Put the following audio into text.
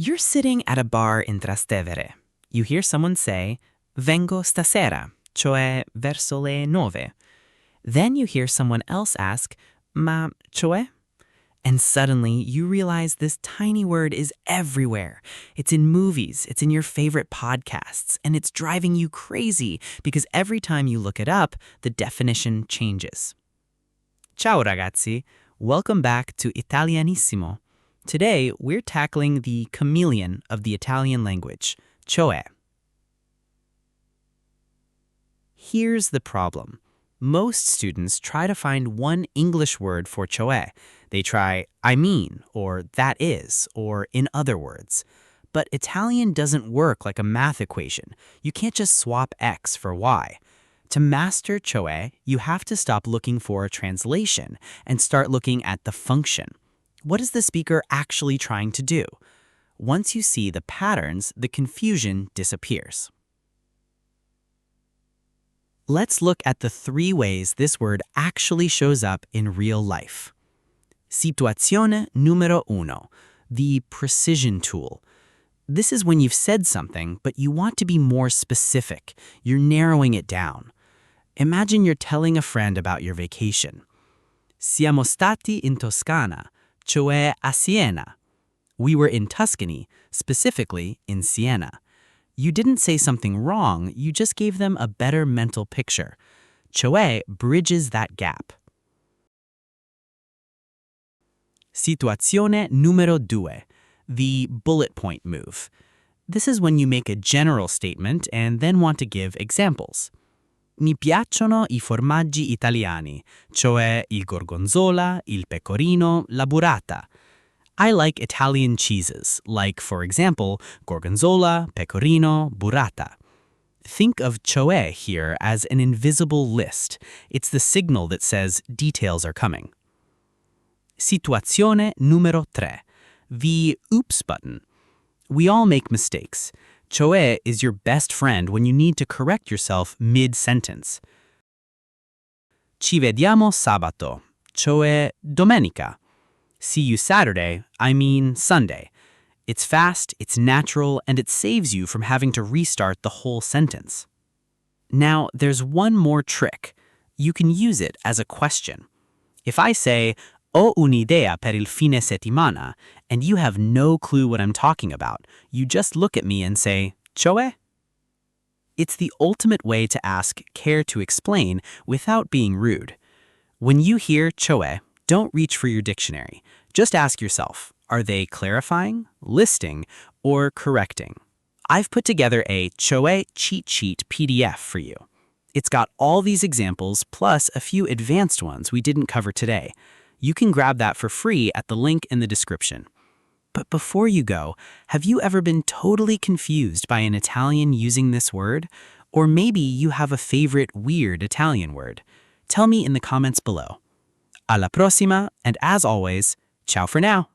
You're sitting at a bar in Trastevere. You hear someone say, vengo stasera, cioè verso le 9. Then you hear someone else ask, ma cioè? And suddenly you realize this tiny word is everywhere. It's in movies, it's in your favorite podcasts, and it's driving you crazy because every time you look it up, the definition changes. Ciao ragazzi, welcome back to Italianissimo. Today, we're tackling the chameleon of the Italian language, cioè. Here's the problem. Most students try to find one English word for cioè. They try I mean, or that is, or in other words. But Italian doesn't work like a math equation. You can't just swap X for Y. To master cioè, you have to stop looking for a translation and start looking at the function. What is the speaker actually trying to do? Once you see the patterns, the confusion disappears. Let's look at the 3 ways this word actually shows up in real life. Situazione numero 1, the precision tool. This is when you've said something, but you want to be more specific. You're narrowing it down. Imagine you're telling a friend about your vacation. Siamo stati in Toscana, cioè a Siena. We were in Tuscany, specifically in Siena. You didn't say something wrong, you just gave them a better mental picture. Cioè bridges that gap. Situazione numero 2, the bullet point move. This is when you make a general statement and then want to give examples. Mi piacciono I formaggi italiani, cioè il gorgonzola, il pecorino, la burrata. I like Italian cheeses, like, for example, gorgonzola, pecorino, burrata. Think of cioè here as an invisible list. It's the signal that says details are coming. Situazione numero 3, the oops button. We all make mistakes. Cioè is your best friend when you need to correct yourself mid-sentence. Ci vediamo sabato, cioè domenica. See you Saturday, I mean Sunday. It's fast, it's natural, and it saves you from having to restart the whole sentence. Now, there's one more trick. You can use it as a question. If I say, ho un'idea per il fine settimana, and you have no clue what I'm talking about, you just look at me and say, cioè? It's the ultimate way to ask, care to explain, without being rude. When you hear cioè, don't reach for your dictionary. Just ask yourself, are they clarifying, listing, or correcting? I've put together a cioè cheat sheet PDF for you. It's got all these examples plus a few advanced ones we didn't cover today. You can grab that for free at the link in the description. But before you go, have you ever been totally confused by an Italian using this word? Or maybe you have a favorite weird Italian word. Tell me in the comments below. Alla prossima, and as always, ciao for now.